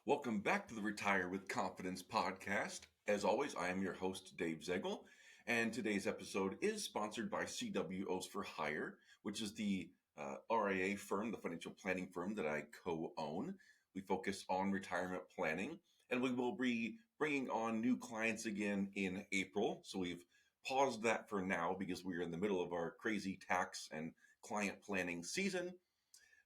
Welcome back to the Retire with Confidence podcast. As always, I am your host, Dave Zegel, and today's episode is sponsored by CWOs for Hire, which is the RIA firm, the financial planning firm that I co-own. We focus on retirement planning, and we will be bringing on new clients again in April. So we've paused that for now because we're in the middle of our crazy tax and client planning season.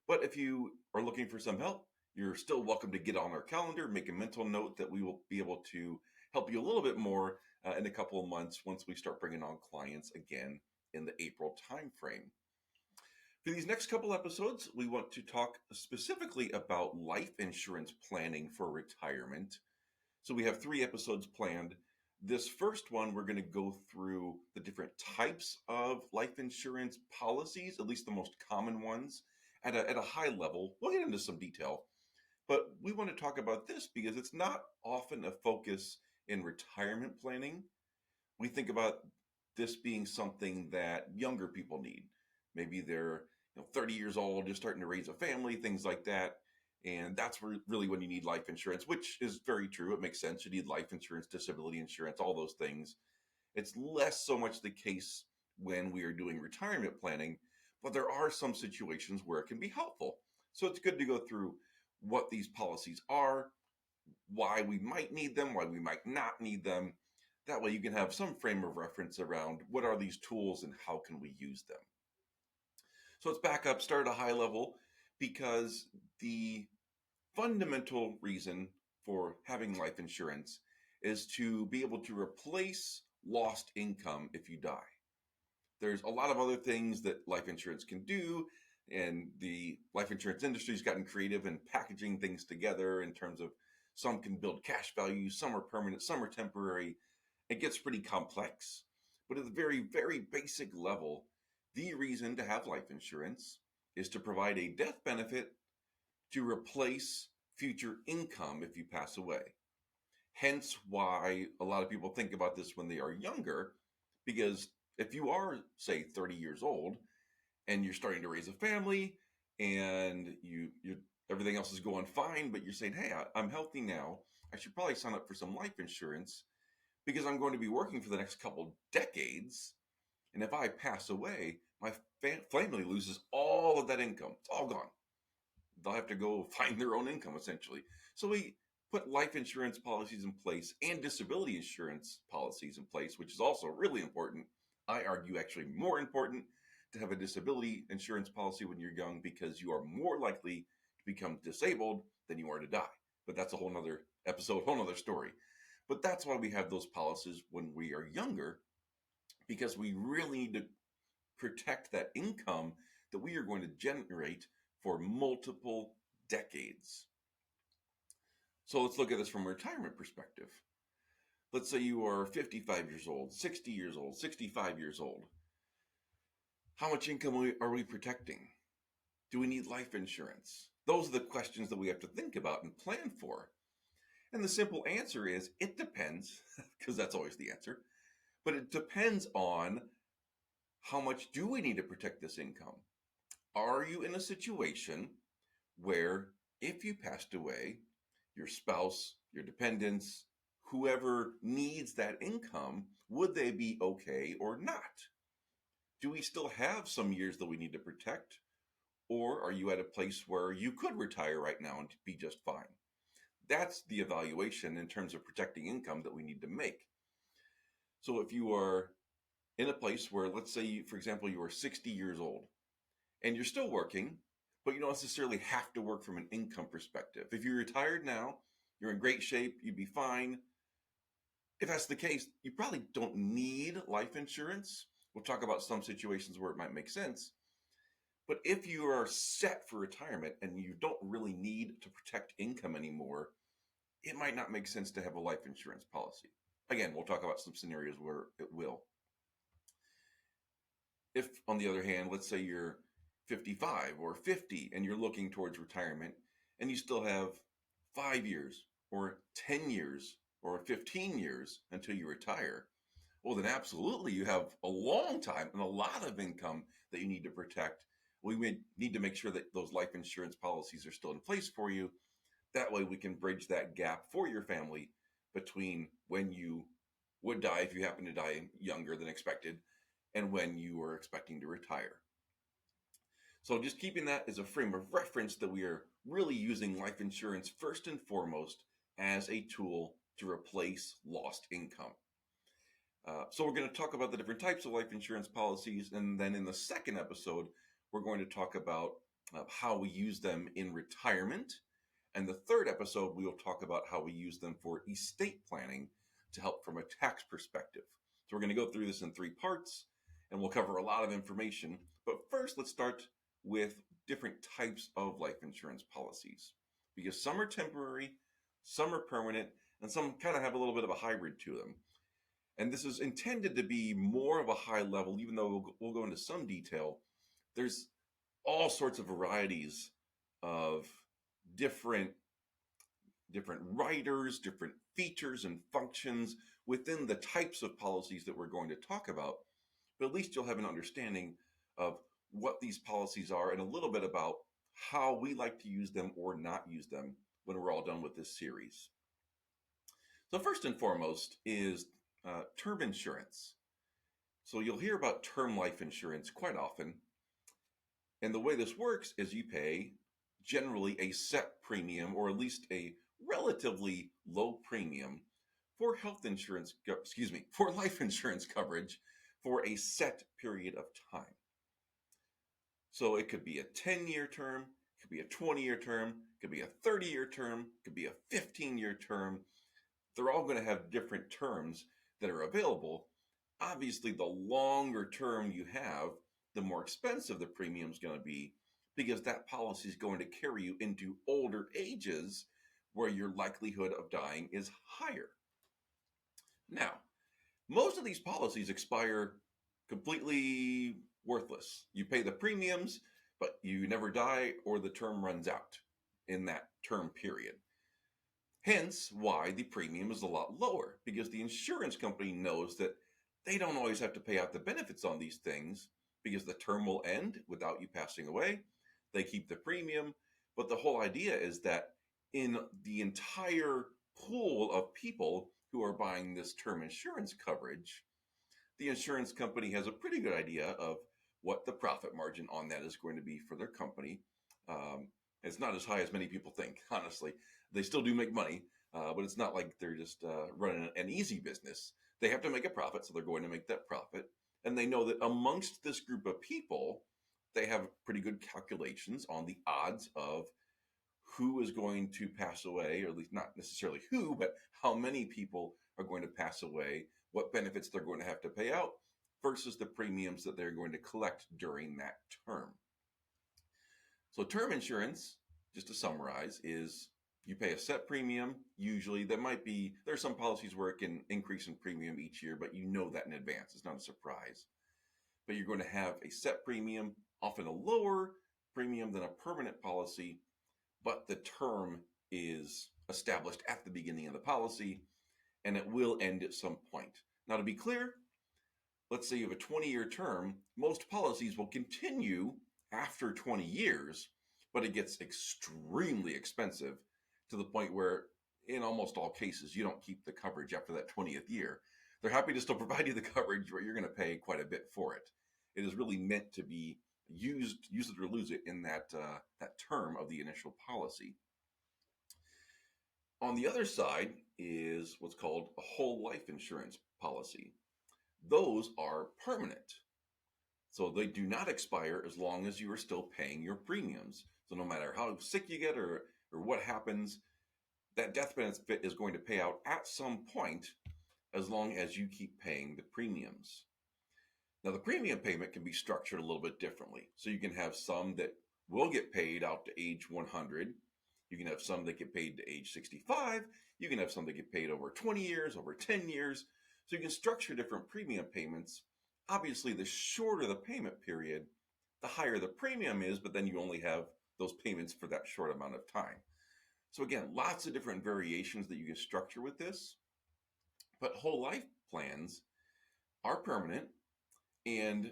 But if you are looking for some help, you're still welcome to get on our calendar, make a mental note that we will be able to help you a little bit more in a couple of months once we start bringing on clients again in the April timeframe. For these next couple episodes, we want to talk specifically about life insurance planning for retirement. So we have 3 episodes planned. This first one, we're going to go through the different types of life insurance policies, at least the most common ones, at a high level. We'll get into some detail, but we want to talk about this because it's not often a focus in retirement planning. We think about this being something that younger people need. Maybe they're 30 years old, just starting to raise a family, things like that. And that's really when you need life insurance, which is very true. It makes sense. You need life insurance, disability insurance, all those things. It's less so much the case when we are doing retirement planning, but there are some situations where it can be helpful. So it's good to go through what these policies are, why we might need them, why we might not need them. That way you can have some frame of reference around what are these tools and how can we use them. So let's back up, start at a high level, because the fundamental reason for having life insurance is to be able to replace lost income if you die. There's a lot of other things that life insurance can do, and the life insurance industry has gotten creative in packaging things together in terms of some can build cash value, some are permanent, some are temporary. It gets pretty complex. But at the very, very basic level, the reason to have life insurance is to provide a death benefit to replace future income if you pass away. Hence why a lot of people think about this when they are younger, because if you are, say, 30 years old and you're starting to raise a family and you everything else is going fine, but you're saying, hey, I'm healthy now, I should probably sign up for some life insurance because I'm going to be working for the next couple decades. And if I pass away, my family loses all of that income. It's all gone. They'll have to go find their own income essentially. So we put life insurance policies in place and disability insurance policies in place, which is also really important. I argue actually more important to have a disability insurance policy when you're young because you are more likely to become disabled than you are to die. But that's a whole nother episode, whole nother story. But that's why we have those policies when we are younger, because we really need to protect that income that we are going to generate for multiple decades. So let's look at this from a retirement perspective. Let's say you are 55 years old, 60 years old, 65 years old. How much income are we protecting? Do we need life insurance? Those are the questions that we have to think about and plan for. And the simple answer is it depends, because that's always the answer. But it depends on how much do we need to protect this income? Are you in a situation where if you passed away, your spouse, your dependents, whoever needs that income, would they be okay or not? Do we still have some years that we need to protect? Or are you at a place where you could retire right now and be just fine? That's the evaluation in terms of protecting income that we need to make. So if you are in a place where, let's say, for example, you are 60 years old and you're still working, but you don't necessarily have to work from an income perspective. If you're retired now, you're in great shape, you'd be fine. If that's the case, you probably don't need life insurance. We'll talk about some situations where it might make sense. But if you are set for retirement and you don't really need to protect income anymore, it might not make sense to have a life insurance policy. Again, we'll talk about some scenarios where it will. If, on the other hand, let's say you're 55 or 50 and you're looking towards retirement and you still have 5 years or 10 years or 15 years until you retire, well, then absolutely you have a long time and a lot of income that you need to protect. We need to make sure that those life insurance policies are still in place for you. That way we can bridge that gap for your family between when you would die if you happen to die younger than expected and when you were expecting to retire. So just keeping that as a frame of reference that we are really using life insurance first and foremost as a tool to replace lost income. So we're going to talk about the different types of life insurance policies, and then in the second episode, we're going to talk about how we use them in retirement. And the third episode, we will talk about how we use them for estate planning to help from a tax perspective. So we're going to go through this in three parts, and we'll cover a lot of information. But first, let's start with different types of life insurance policies, because some are temporary, some are permanent, and some kind of have a little bit of a hybrid to them. And this is intended to be more of a high level, even though we'll go into some detail. There's all sorts of varieties of different writers, different features and functions within the types of policies that we're going to talk about. But at least you'll have an understanding of what these policies are and a little bit about how we like to use them or not use them when we're all done with this series. So first and foremost is term insurance. So you'll hear about term life insurance quite often. And the way this works is you pay generally a set premium, or at least a relatively low premium for for life insurance coverage for a set period of time. So it could be a 10-year term, it could be a 20-year term, it could be a 30-year term, it could be a 15-year term. They're all going to have different terms that are available. Obviously, the longer term you have, the more expensive the premium is going to be, because that policy is going to carry you into older ages where your likelihood of dying is higher. Now, most of these policies expire completely worthless. You pay the premiums, but you never die or the term runs out in that term period. Hence why the premium is a lot lower, because the insurance company knows that they don't always have to pay out the benefits on these things, because the term will end without you passing away. They keep the premium, but the whole idea is that in the entire pool of people who are buying this term insurance coverage, the insurance company has a pretty good idea of what the profit margin on that is going to be for their company. It's not as high as many people think, honestly. They still do make money, but it's not like they're just running an easy business. They have to make a profit, so they're going to make that profit. And they know that amongst this group of people, they have pretty good calculations on the odds of who is going to pass away, or at least not necessarily who, but how many people are going to pass away, what benefits they're going to have to pay out versus the premiums that they're going to collect during that term. So term insurance, just to summarize, is you pay a set premium. Usually there are some policies where it can increase in premium each year, but you know that in advance. It's not a surprise. But you're going to have a set premium, often a lower premium than a permanent policy, but the term is established at the beginning of the policy and it will end at some point. Now, to be clear, let's say you have a 20-year term, most policies will continue after 20 years, but it gets extremely expensive to the point where in almost all cases, you don't keep the coverage after that 20th year. They're happy to still provide you the coverage, but you're going to pay quite a bit for it. It is really meant to be use it or lose it in that term of the initial policy. On the other side is what's called a whole life insurance policy. Those are permanent. So they do not expire as long as you are still paying your premiums. So no matter how sick you get or what happens, that death benefit is going to pay out at some point as long as you keep paying the premiums. Now, the premium payment can be structured a little bit differently. So you can have some that will get paid out to age 100. You can have some that get paid to age 65. You can have some that get paid over 20 years, over 10 years. So you can structure different premium payments. Obviously, the shorter the payment period, the higher the premium is, but then you only have those payments for that short amount of time. So again, lots of different variations that you can structure with this. But whole life plans are permanent, and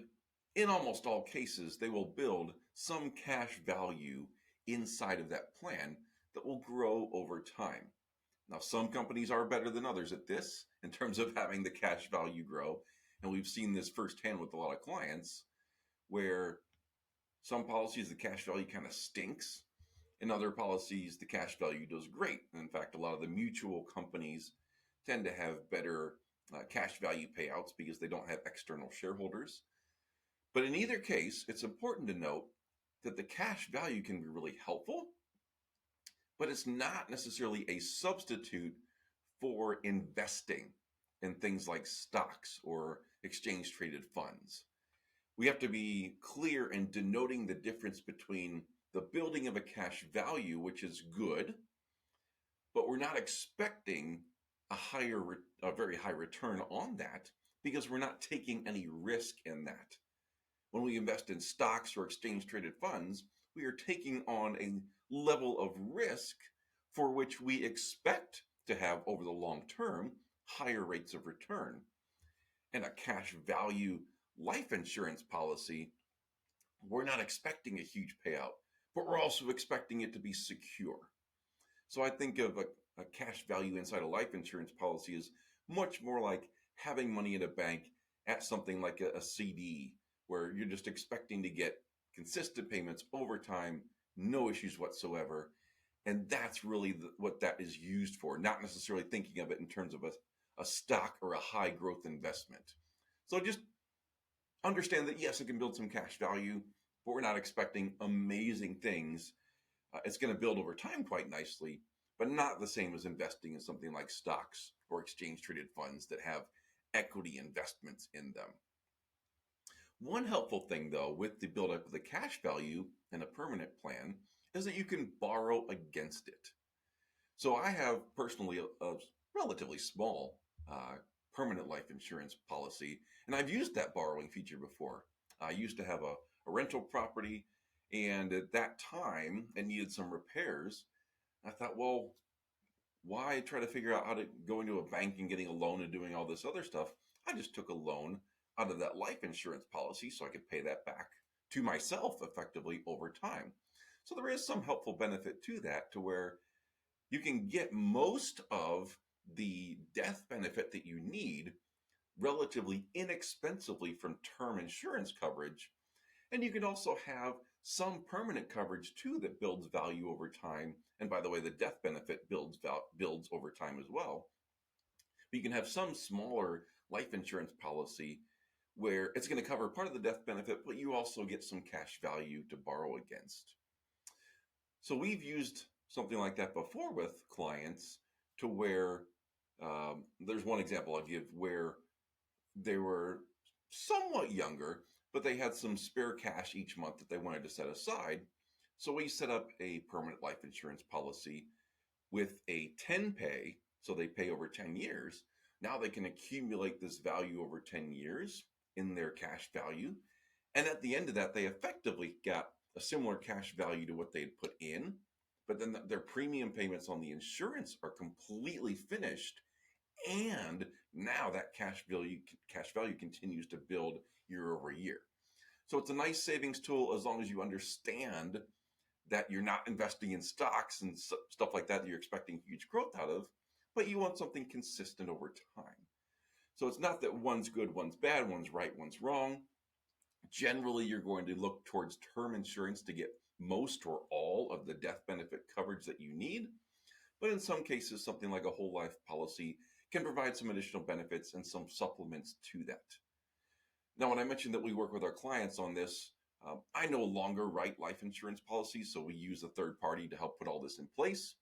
in almost all cases, they will build some cash value inside of that plan that will grow over time. Now, some companies are better than others at this in terms of having the cash value grow. And we've seen this firsthand with a lot of clients where some policies, the cash value kind of stinks. In other policies, the cash value does great. In fact, a lot of the mutual companies tend to have better cash value payouts because they don't have external shareholders. But in either case, it's important to note that the cash value can be really helpful, but it's not necessarily a substitute for investing in things like stocks or exchange traded funds. We have to be clear in denoting the difference between the building of a cash value, which is good, but we're not expecting a very high return on that because we're not taking any risk in that. When we invest in stocks or exchange traded funds, we are taking on a level of risk for which we expect to have over the long term higher rates of return. And a cash value life insurance policy, we're not expecting a huge payout, but we're also expecting it to be secure. So I think of a cash value inside a life insurance policy is much more like having money in a bank at something like a CD, where you're just expecting to get consistent payments over time, no issues whatsoever. And that's really what that is used for, not necessarily thinking of it in terms of a stock or a high growth investment. So just understand that yes, it can build some cash value, but we're not expecting amazing things. It's going to build over time quite nicely, but not the same as investing in something like stocks or exchange traded funds that have equity investments in them. One helpful thing, though, with the buildup of the cash value in a permanent plan is that you can borrow against it. So I have personally a relatively small permanent life insurance policy, and I've used that borrowing feature before. I used to have a rental property, and at that time it needed some repairs. I thought, well, why try to figure out how to go into a bank and getting a loan and doing all this other stuff? I just took a loan out of that life insurance policy so I could pay that back to myself effectively over time. So there is some helpful benefit to that, to where you can get most of the death benefit that you need relatively inexpensively from term insurance coverage. And you can also have some permanent coverage too that builds value over time. And by the way, the death benefit builds over time as well. But you can have some smaller life insurance policy where it's going to cover part of the death benefit, but you also get some cash value to borrow against. So we've used something like that before with clients, to where there's one example I'll give where they were somewhat younger, but they had some spare cash each month that they wanted to set aside. So we set up a permanent life insurance policy with a 10 pay. So they pay over 10 years. Now they can accumulate this value over 10 years in their cash value. And at the end of that, they effectively got a similar cash value to what they had put in. But then their premium payments on the insurance are completely finished, and now that cash value continues to build year over year. So it's a nice savings tool as long as you understand that you're not investing in stocks and stuff like that that you're expecting huge growth out of, but you want something consistent over time. So it's not that one's good, one's bad, one's right, one's wrong. Generally, you're going to look towards term insurance to get most or all of the death benefit coverage that you need. But in some cases, something like a whole life policy can provide some additional benefits and some supplements to that. Now, when I mentioned that we work with our clients on this, I no longer write life insurance policies, so we use a third party to help put all this in place.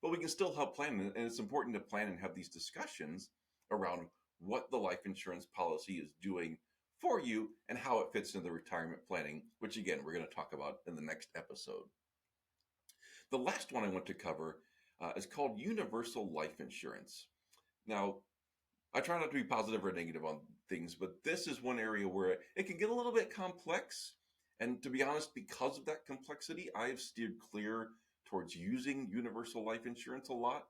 But we can still help plan, and it's important to plan and have these discussions around what the life insurance policy is doing for you and how it fits into the retirement planning, which again, we're going to talk about in the next episode. The last one I want to cover is called universal life insurance. Now, I try not to be positive or negative on things, but this is one area where it can get a little bit complex. And to be honest, because of that complexity, I have steered clear towards using universal life insurance a lot.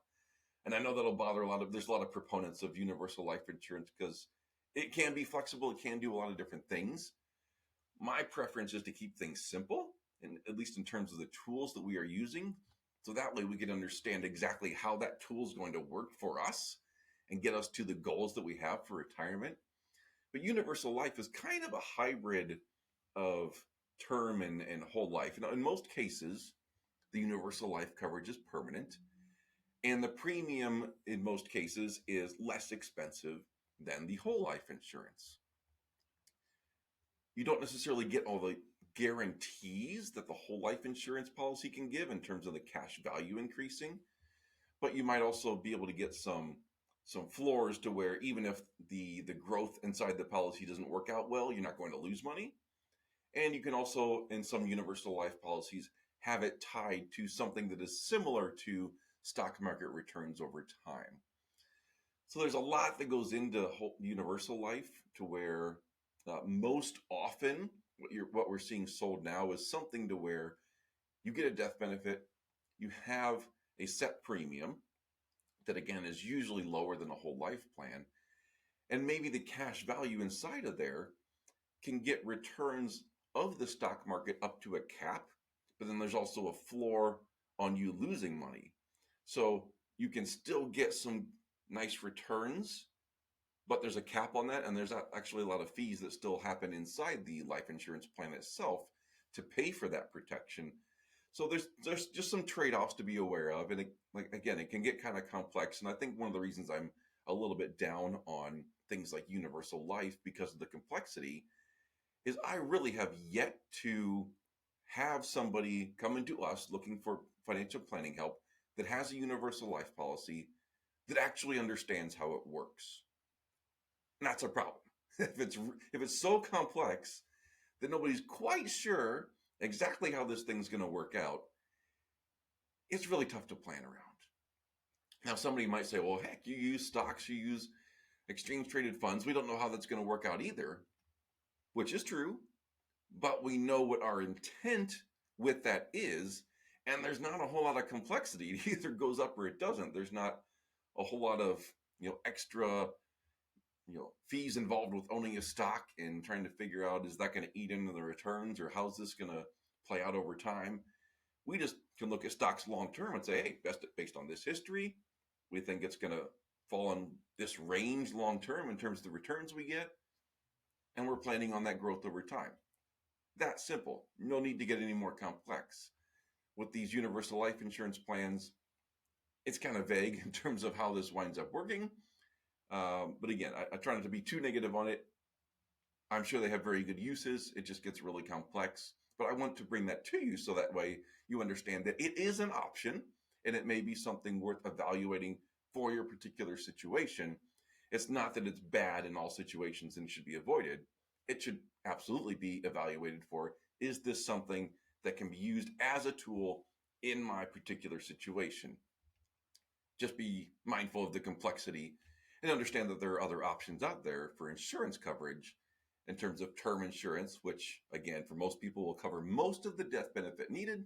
And I know that'll bother there's a lot of proponents of universal life insurance because it can be flexible. It can do a lot of different things. My preference is to keep things simple, and at least in terms of the tools that we are using. So that way we can understand exactly how that tool is going to work for us and get us to the goals that we have for retirement. But universal life is kind of a hybrid of term and whole life. In most cases, the universal life coverage is permanent, and the premium in most cases is less expensive than the whole life insurance. You don't necessarily get all the guarantees that the whole life insurance policy can give in terms of the cash value increasing, but you might also be able to get some floors to where even if the growth inside the policy doesn't work out well, you're not going to lose money. And you can also, in some universal life policies, have it tied to something that is similar to stock market returns over time. So there's a lot that goes into whole universal life to where most often what we're seeing sold now is something to where you get a death benefit, you have a set premium that again is usually lower than a whole life plan, and maybe the cash value inside of there can get returns of the stock market up to a cap, but then there's also a floor on you losing money. So you can still get some nice returns, but there's a cap on that, and there's actually a lot of fees that still happen inside the life insurance plan itself to pay for that protection. So there's just some trade-offs to be aware of, and like again, it can get kind of complex. And I think one of the reasons I'm a little bit down on things like universal life because of the complexity is I really have yet to have somebody come into us looking for financial planning help that has a universal life policy that actually understands how it works. And that's a problem. If it's so complex that nobody's quite sure exactly how this thing's going to work out, it's really tough to plan around. Now, somebody might say, well, heck, you use stocks, you use exchange traded funds. We don't know how that's going to work out either, which is true, but we know what our intent with that is. And there's not a whole lot of complexity. It either goes up or it doesn't. There's not a whole lot of extra fees involved with owning a stock and trying to figure out, is that going to eat into the returns, or how's this going to play out over time? We just can look at stocks long term and say, hey, based on this history, we think it's going to fall in this range long term in terms of the returns we get, and we're planning on that growth over time. That simple. No need to get any more complex. With these universal life insurance plans, it's kind of vague in terms of how this winds up working. But again, I try not to be too negative on it. I'm sure they have very good uses. It just gets really complex. But I want to bring that to you so that way you understand that it is an option and it may be something worth evaluating for your particular situation. It's not that it's bad in all situations and should be avoided. It should absolutely be evaluated for, is this something that can be used as a tool in my particular situation? Just be mindful of the complexity and understand that there are other options out there for insurance coverage in terms of term insurance, which again, for most people will cover most of the death benefit needed.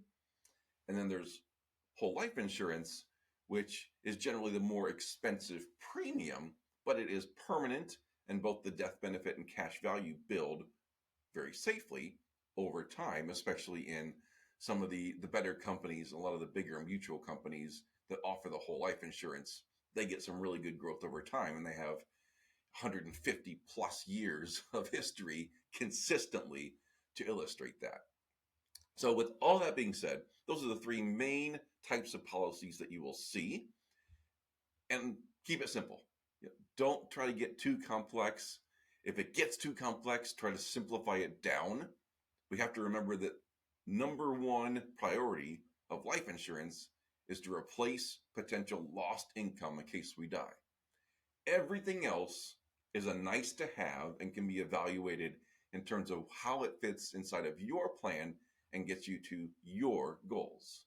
And then there's whole life insurance, which is generally the more expensive premium, but it is permanent, and both the death benefit and cash value build very safely over time, especially in some of the better companies, a lot of the bigger mutual companies that offer the whole life insurance. They get some really good growth over time, and they have 150 plus years of history consistently to illustrate that. So with all that being said, those are the three main types of policies that you will see. And keep it simple. Don't try to get too complex. If it gets too complex, try to simplify it down. We have to remember that number one priority of life insurance is to replace potential lost income in case we die. Everything else is a nice to have and can be evaluated in terms of how it fits inside of your plan and gets you to your goals.